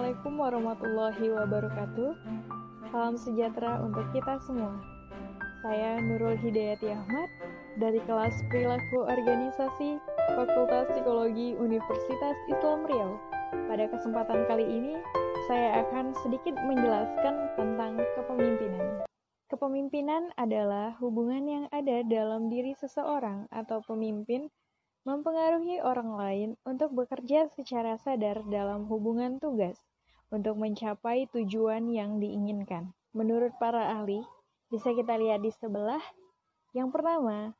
Assalamualaikum warahmatullahi wabarakatuh. Salam sejahtera untuk kita semua. Saya Nurul Hidayati Ahmad dari kelas Perilaku Organisasi Fakultas Psikologi Universitas Islam Riau. Pada kesempatan kali ini, saya akan sedikit menjelaskan tentang kepemimpinan. Kepemimpinan adalah hubungan yang ada dalam diri seseorang atau pemimpin mempengaruhi orang lain untuk bekerja secara sadar dalam hubungan tugas untuk mencapai tujuan yang diinginkan. Menurut para ahli, bisa kita lihat di sebelah. Yang pertama,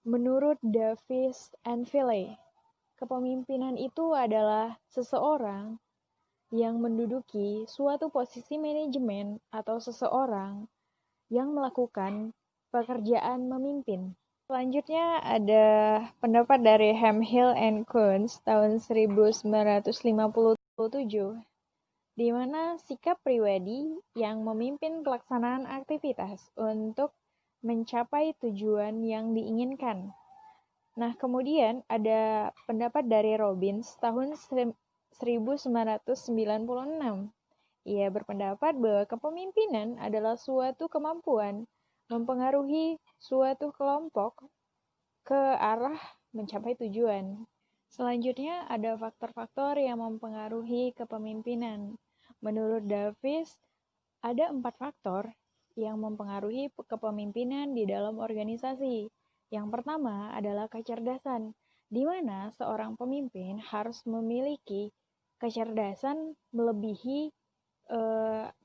menurut Davis and Philey, kepemimpinan itu adalah seseorang yang menduduki suatu posisi manajemen atau seseorang yang melakukan pekerjaan memimpin. Selanjutnya ada pendapat dari Hemphill and Coons tahun 1957, di mana sikap pribadi yang memimpin pelaksanaan aktivitas untuk mencapai tujuan yang diinginkan. Nah, kemudian ada pendapat dari Robbins tahun 1996. Ia berpendapat bahwa kepemimpinan adalah suatu kemampuan mempengaruhi suatu kelompok ke arah mencapai tujuan. Selanjutnya ada faktor-faktor yang mempengaruhi kepemimpinan. Menurut Davis, ada 4 faktor yang mempengaruhi kepemimpinan di dalam organisasi. Yang pertama adalah kecerdasan, di mana seorang pemimpin harus memiliki kecerdasan melebihi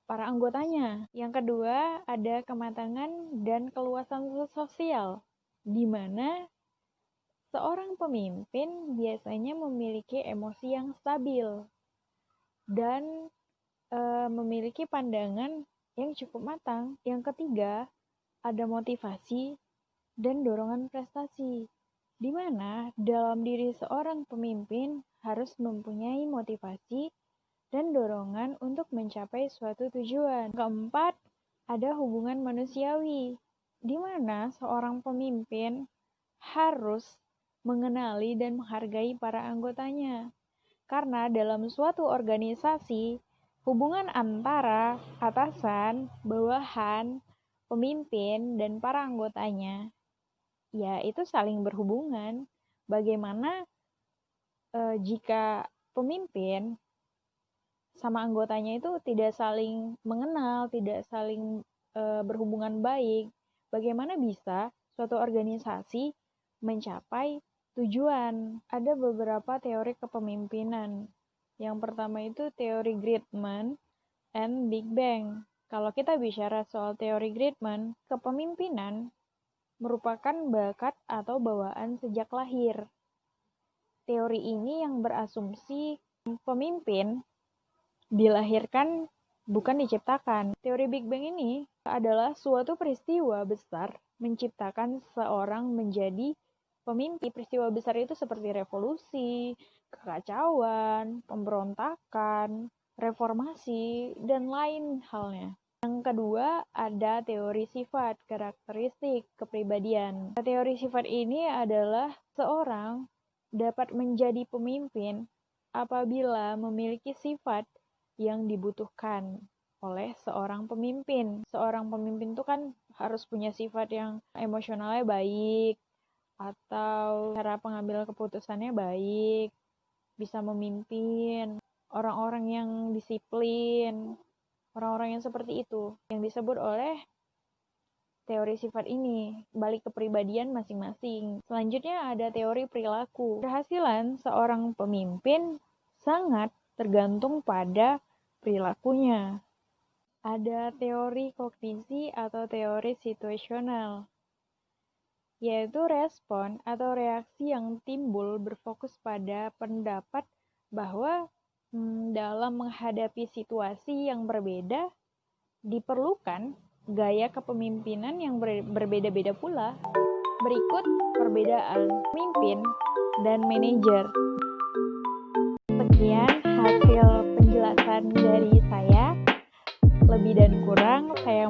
para anggotanya. Yang kedua, ada kematangan dan keluasan sosial, di mana seorang pemimpin biasanya memiliki emosi yang stabil dan memiliki pandangan yang cukup matang. Yang ketiga, ada motivasi dan dorongan prestasi, di mana dalam diri seorang pemimpin harus mempunyai motivasi dan dorongan untuk mencapai suatu tujuan. Keempat, ada hubungan manusiawi, di mana seorang pemimpin harus mengenali dan menghargai para anggotanya. Karena dalam suatu organisasi, hubungan antara atasan, bawahan, pemimpin, dan para anggotanya, ya itu saling berhubungan. Bagaimana jika pemimpin sama anggotanya itu tidak saling mengenal, tidak saling berhubungan baik, bagaimana bisa suatu organisasi mencapai tujuan? Ada beberapa teori kepemimpinan. Yang pertama itu teori Friedman and Big Bang. Kalau kita bicara soal teori Friedman, kepemimpinan merupakan bakat atau bawaan sejak lahir. Teori ini yang berasumsi pemimpin dilahirkan, bukan diciptakan. Teori Big Bang ini adalah suatu peristiwa besar menciptakan seorang menjadi pemimpin. Peristiwa besar itu seperti revolusi, kekacauan, pemberontakan, reformasi, dan lain halnya. Yang kedua, ada teori sifat, karakteristik, kepribadian. Teori sifat ini adalah seorang dapat menjadi pemimpin apabila memiliki sifat yang dibutuhkan oleh seorang pemimpin. Seorang pemimpin itu kan harus punya sifat yang emosionalnya baik, atau cara pengambilan keputusannya baik, bisa memimpin orang-orang yang disiplin, orang-orang yang seperti itu, yang disebut oleh teori sifat ini, balik kepribadian masing-masing. Selanjutnya ada teori perilaku. Keberhasilan seorang pemimpin sangat tergantung pada perilakunya. Ada teori kognisi atau teori situasional, yaitu respon atau reaksi yang timbul berfokus pada pendapat bahwa dalam menghadapi situasi yang berbeda diperlukan gaya kepemimpinan yang berbeda-beda pula. Berikut perbedaan pemimpin dan manajer. Sekian hasil penjelasan dari saya. Lebih dan kurang saya